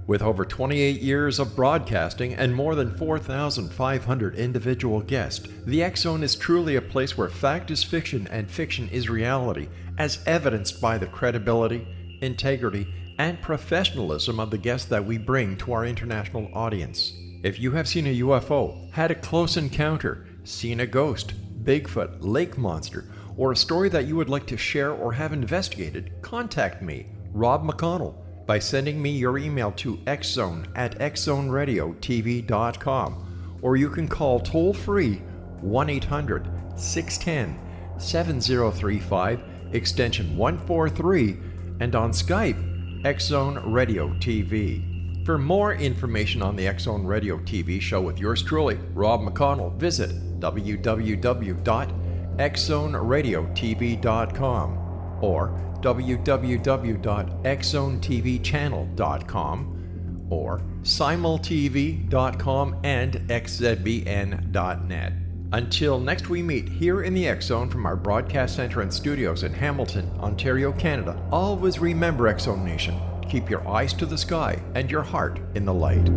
With over 28 years of broadcasting and more than 4,500 individual guests, the X-Zone is truly a place where fact is fiction and fiction is reality, as evidenced by the credibility, integrity, and professionalism of the guests that we bring to our international audience. If you have seen a UFO, had a close encounter, seen a ghost, Bigfoot, lake monster, or a story that you would like to share or have investigated, contact me, Rob McConnell, by sending me your email to xzone@xzoneradiotv.com, or you can call toll-free 1-800-610-7035, extension 143, and on Skype, X-Zone Radio TV. For more information on the X-Zone Radio TV show with yours truly, Rob McConnell, visit www.xzoneradiotv.com or www.xzonetvchannel.com or simultv.com and xzbn.net. Until next we meet here in the X-Zone from our broadcast center and studios in Hamilton, Ontario, Canada, always remember, X-Zone Nation, keep your eyes to the sky and your heart in the light.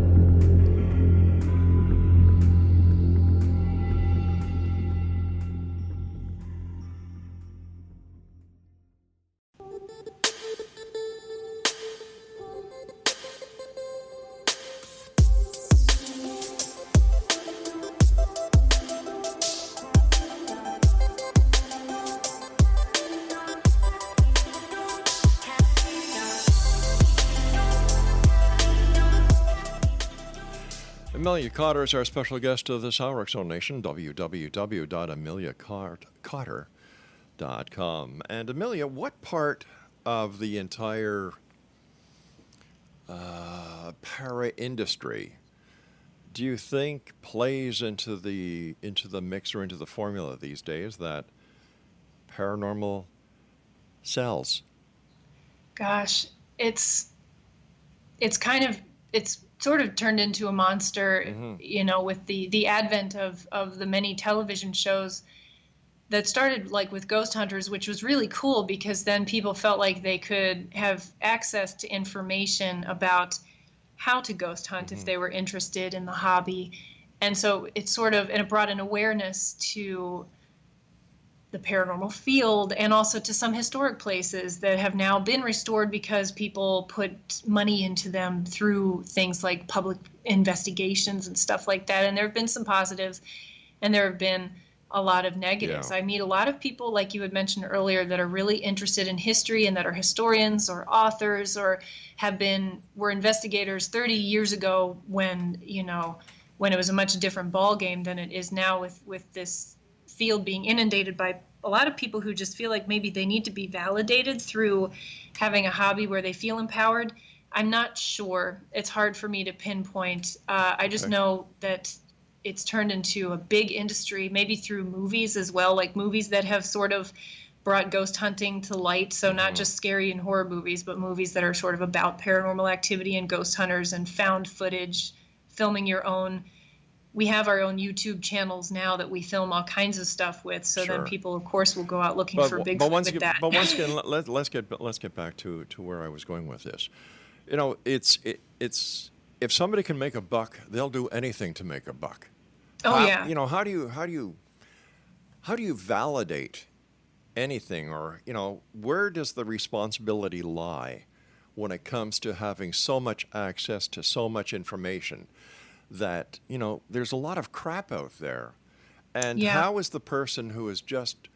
Amelia Cotter is our special guest of this hour, X-Zone Nation, www.ameliacotter.com. And Amelia, what part of the entire para-industry do you think plays into the mix or into the formula these days that paranormal sells? Gosh, it's sort of turned into a monster, with the advent of the many television shows that started like with ghost hunters, which was really cool because then people felt like they could have access to information about how to ghost hunt if they were interested in the hobby. And so it brought an awareness to the paranormal field and also to some historic places that have now been restored because people put money into them through things like public investigations and stuff like that. And there have been some positives and there have been a lot of negatives. I meet a lot of people, like you had mentioned earlier, that are really interested in history and that are historians or authors or were investigators 30 years ago when it was a much different ballgame than it is now with this field being inundated by a lot of people who just feel like maybe they need to be validated through having a hobby where they feel empowered. I'm not sure. It's hard for me to pinpoint. I just know that it's turned into a big industry, maybe through movies as well, like movies that have sort of brought ghost hunting to light. So not just scary and horror movies, but movies that are sort of about paranormal activity and ghost hunters and found footage, filming your own. We have our own YouTube channels now that we film all kinds of stuff with. So then people, of course, will go out looking for Bigfoot with that. But once again, let's get back to where I was going with this. It's if somebody can make a buck, they'll do anything to make a buck. How do you validate anything, or where does the responsibility lie when it comes to having so much access to so much information? That, there's a lot of crap out there. And how is the person who has just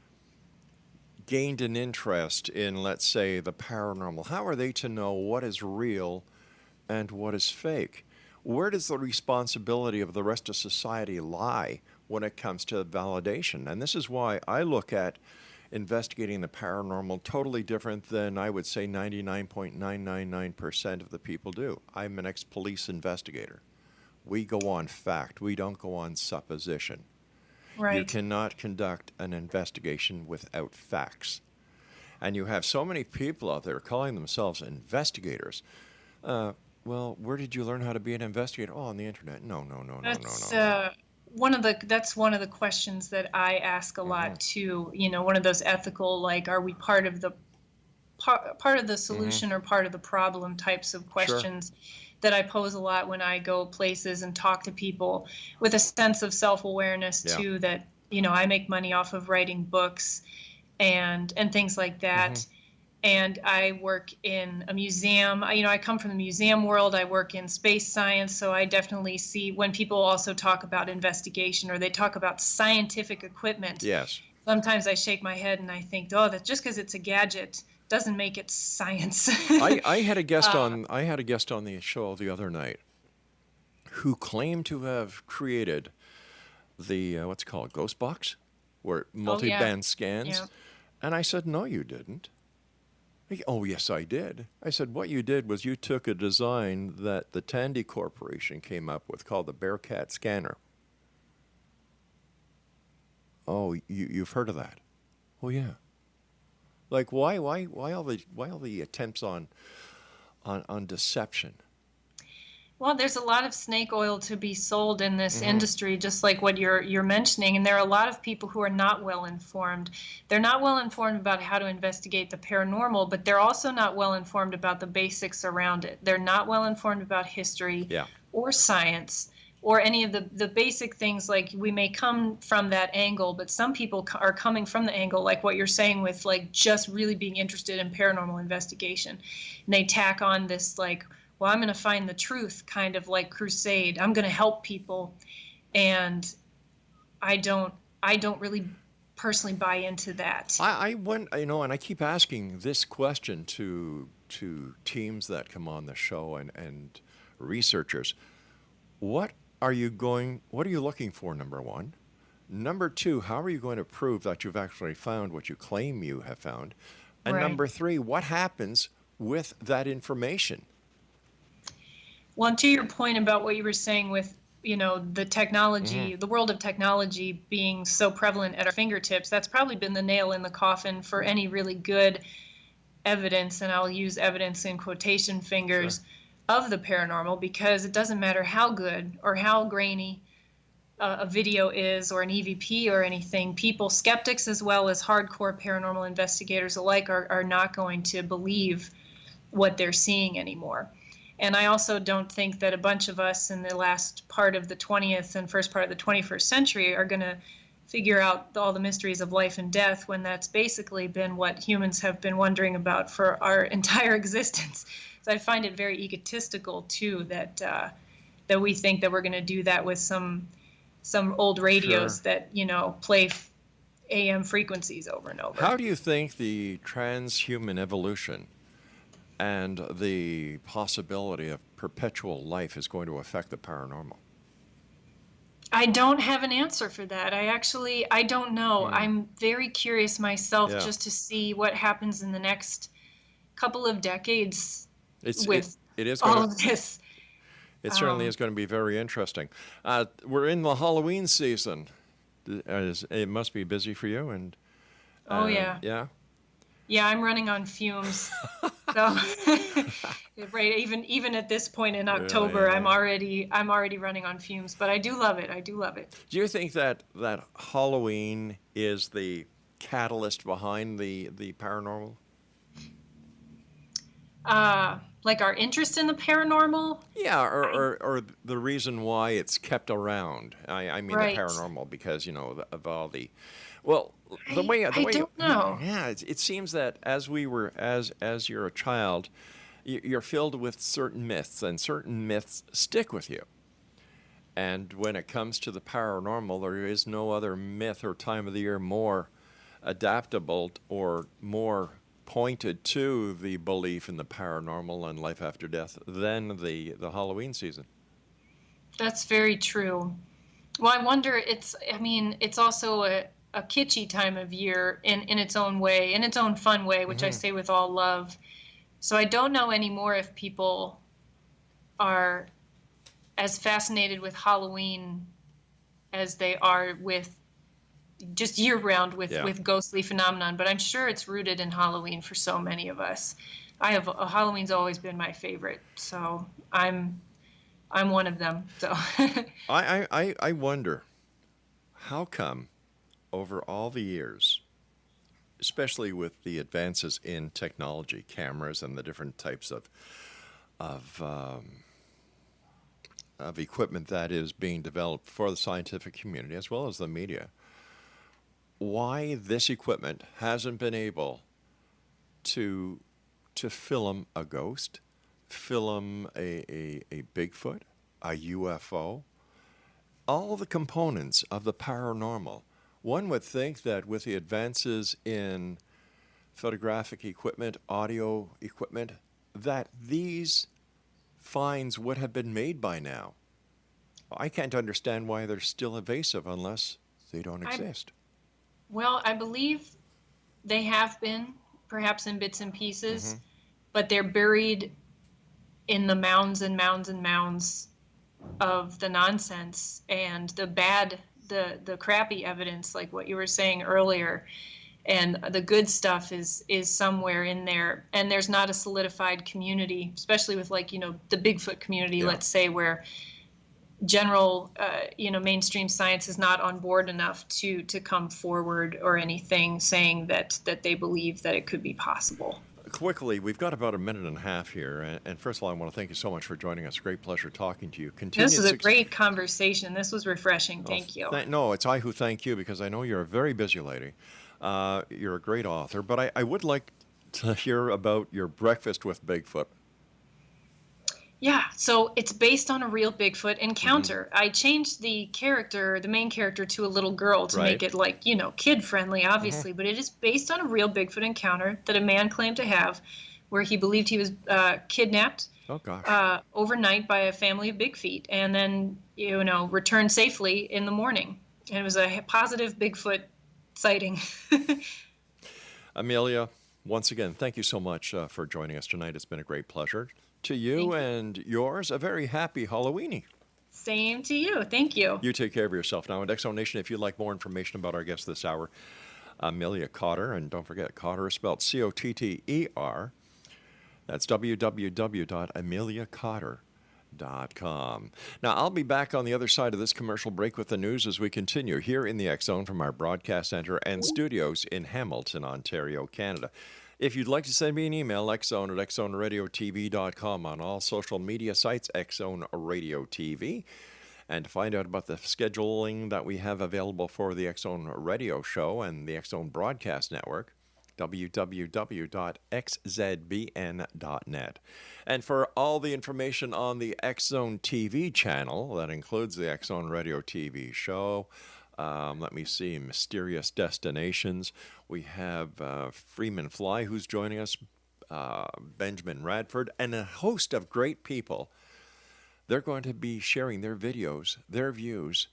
gained an interest in, let's say, the paranormal, how are they to know what is real and what is fake? Where does the responsibility of the rest of society lie when it comes to validation? And this is why I look at investigating the paranormal totally different than I would say 99.999% of the people do. I'm an ex-police investigator. We go on fact. We don't go on supposition. Right. You cannot conduct an investigation without facts. And you have so many people out there calling themselves investigators. Well, where did you learn how to be an investigator? Oh, on the internet. No. That's one of the questions that I ask a lot too. One of those ethical, like, are we part of the solution or part of the problem types of questions. Sure. That I pose a lot when I go places and talk to people with a sense of self-awareness too, that, I make money off of writing books and things like that. And I work in a museum. I come from the museum world. I work in space science. So I definitely see when people also talk about investigation or they talk about scientific equipment. Yes. Sometimes I shake my head and I think, that just because it's a gadget doesn't make it science. I had a guest on the show the other night who claimed to have created the what's it called, ghost box, where multi-band scans. Yeah. And I said, no, you didn't. Oh, yes, I did. I said, what you did was you took a design that the Tandy Corporation came up with called the Bearcat Scanner. Oh, you've heard of that? Oh, yeah. Like, why all the attempts on deception? Well, there's a lot of snake oil to be sold in this industry, just like what you're mentioning. And there are a lot of people who are not well informed. They're not well informed about how to investigate the paranormal, but they're also not well informed about the basics around it. They're not well informed about history or science or any of the basic things. Like, we may come from that angle, but some people are coming from the angle, like what you're saying, with like just really being interested in paranormal investigation. And they tack on this like, well, I'm going to find the truth, kind of like crusade. I'm going to help people. And I don't really personally buy into that. I went, and I keep asking this question to teams that come on the show and researchers. What are you looking for, number one? Number two, how are you going to prove that you've actually found what you claim you have found? And number three, what happens with that information? Well, and to your point about what you were saying with, the technology, the world of technology being so prevalent at our fingertips, that's probably been the nail in the coffin for any really good evidence, and I'll use evidence in quotation fingers, of the paranormal, because it doesn't matter how good or how grainy a video is, or an EVP or anything. People, skeptics as well as hardcore paranormal investigators alike, are not going to believe what they're seeing anymore. And I also don't think that a bunch of us in the last part of the 20th and first part of the 21st century are going to figure out all the mysteries of life and death, when that's basically been what humans have been wondering about for our entire existence. So I find it very egotistical, too, that we think that we're going to do that with some old radios that, play AM frequencies over and over. How do you think the transhuman evolution and the possibility of perpetual life is going to affect the paranormal? I don't have an answer for that. I don't know. I'm very curious myself just to see what happens in the next couple of decades with all of this. It certainly is going to be very interesting. We're in the Halloween season. It must be busy for you. And yeah. Yeah, I'm running on fumes. So, right, even at this point in October, I'm already running on fumes. But I do love it. Do you think that Halloween is the catalyst behind the paranormal? Like our interest in the paranormal? Yeah, or the reason why it's kept around. I mean the paranormal, because of all the. Well, the way I don't know. Yeah, it seems that as you're a child, you're filled with certain myths, and certain myths stick with you. And when it comes to the paranormal, there is no other myth or time of the year more adaptable or more pointed to the belief in the paranormal and life after death than the Halloween season. That's very true. Well, I wonder, it's also a kitschy time of year in its own way, in its own fun way, which I say with all love. So I don't know anymore if people are as fascinated with Halloween as they are with just year-round with ghostly phenomenon, but I'm sure it's rooted in Halloween for so many of us. Halloween's always been my favorite, so I'm one of them. So I wonder how come over all the years, especially with the advances in technology, cameras, and the different types of equipment that is being developed for the scientific community as well as the media, why this equipment hasn't been able to film a ghost, film a Bigfoot, a UFO, all the components of the paranormal. One would think that with the advances in photographic equipment, audio equipment, that these finds would have been made by now. I can't understand why they're still evasive unless they don't exist. Well, I believe they have been, perhaps in bits and pieces, but they're buried in the mounds and mounds and mounds of the nonsense and the bad, the crappy evidence, like what you were saying earlier. And the good stuff is somewhere in there. And there's not a solidified community, especially with, like, the Bigfoot community, let's say, where general, mainstream science is not on board enough to come forward or anything saying that they believe that it could be possible. Quickly, we've got about a minute and a half here. And first of all, I want to thank you so much for joining us. Great pleasure talking to you. This was a great conversation. This was refreshing. Thank you. No, it's I who thank you, because I know you're a very busy lady. You're a great author, but I would like to hear about your Breakfast with Bigfoot. Yeah, so it's based on a real Bigfoot encounter. I changed the main character, to a little girl to make it, like, kid friendly, obviously, but it is based on a real Bigfoot encounter that a man claimed to have, where he believed he was kidnapped overnight by a family of big feet, and then, returned safely in the morning. And it was a positive Bigfoot sighting. Amelia, once again, thank you so much for joining us tonight. It's been a great pleasure. To you and yours, a very happy Halloweeny. Same to you. Thank you. You take care of yourself. Now, at X Zone Nation, if you'd like more information about our guest this hour, Amelia Cotter, and don't forget, Cotter is spelled Cotter. That's www.ameliacotter.com. Now, I'll be back on the other side of this commercial break with the news as we continue here in the X Zone from our broadcast center and studios in Hamilton, Ontario, Canada. If you'd like to send me an email, xzone at xzoneradiotv.com, on all social media sites, Xzone Radio TV. And to find out about the scheduling that we have available for the Xzone Radio Show and the Xzone Broadcast Network, www.xzbn.net. And for all the information on the Xzone TV channel, that includes the Xzone Radio TV show, let me see, Mysterious Destinations. We have Freeman Fly, who's joining us, Benjamin Radford, and a host of great people. They're going to be sharing their videos, their views,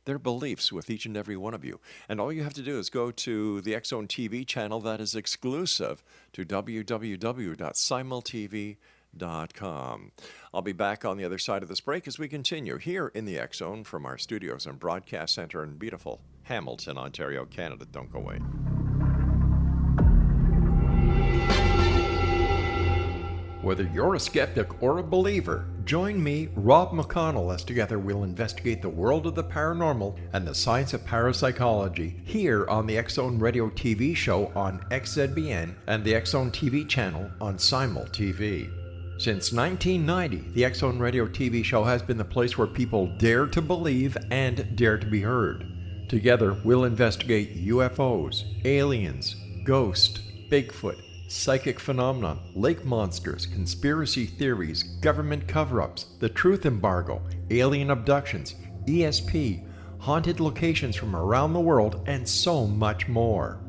their beliefs with each and every one of you. And all you have to do is go to the Xzone TV channel that is exclusive to www.simultv.com. I'll be back on the other side of this break as we continue here in the X Zone from our studios and broadcast center in beautiful Hamilton, Ontario, Canada. Don't go away. Whether you're a skeptic or a believer, join me, Rob McConnell, as together we'll investigate the world of the paranormal and the science of parapsychology here on the X Zone Radio TV show on XZBN and the X Zone TV channel on Simul TV. Since 1990, the X Zone Radio TV show has been the place where people dare to believe and dare to be heard. Together, we'll investigate UFOs, aliens, ghosts, Bigfoot, psychic phenomenon, lake monsters, conspiracy theories, government cover-ups, the truth embargo, alien abductions, ESP, haunted locations from around the world, and so much more.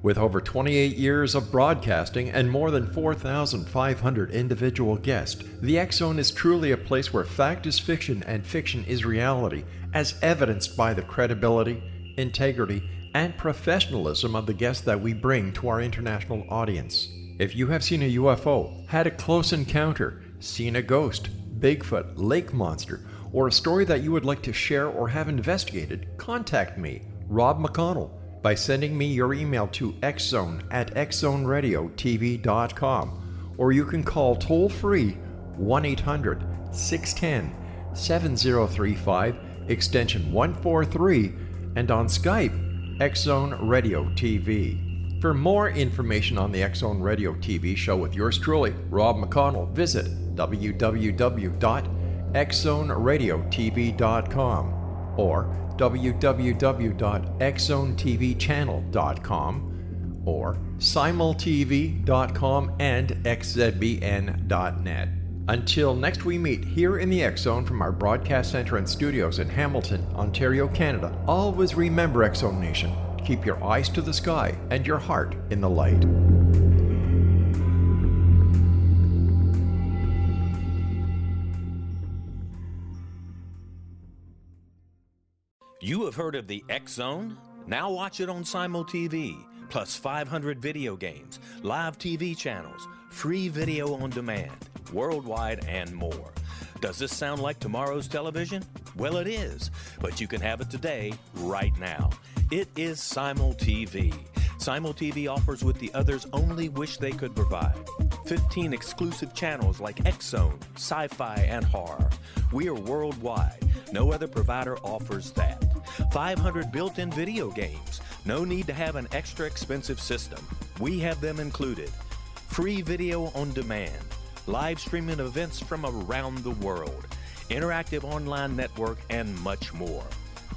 With over 28 years of broadcasting and more than 4,500 individual guests, the X Zone is truly a place where fact is fiction and fiction is reality, as evidenced by the credibility, integrity, and professionalism of the guests that we bring to our international audience. If you have seen a UFO, had a close encounter, seen a ghost, Bigfoot, lake monster, or a story that you would like to share or have investigated, contact me, Rob McConnell, by sending me your email to xzone@xzoneradiotv.com, or you can call toll-free 1-800-610-7035, extension 143, and on Skype, X Zone Radio TV. For more information on the X Zone Radio TV show with yours truly, Rob McConnell, visit www.xzoneradiotv.com or www.xzonetvchannel.com or simultv.com and xzbn.net. Until next we meet here in the X Zone from our broadcast center and studios in Hamilton, Ontario, Canada, always remember, X Zone Nation, keep your eyes to the sky and your heart in the light. You have heard of the X Zone? Now watch it on Simul TV, plus 500 video games, live TV channels, free video on demand, worldwide, and more. Does this sound like tomorrow's television? Well, it is, but you can have it today, right now. It is Simul TV. Simul TV offers what the others only wish they could provide. 15 exclusive channels like X Zone, sci-fi, and horror. We are worldwide. No other provider offers that. 500 built-in video games. No need to have an extra expensive system. We have them included. Free video on demand. Live streaming events from around the world. Interactive online network, and much more.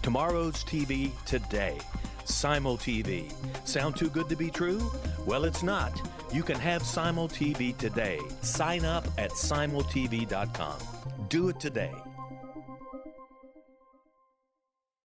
Tomorrow's TV today. Simul TV. Sound too good to be true? Well, it's not. You can have Simul TV today. Sign up at simultv.com. Do it today.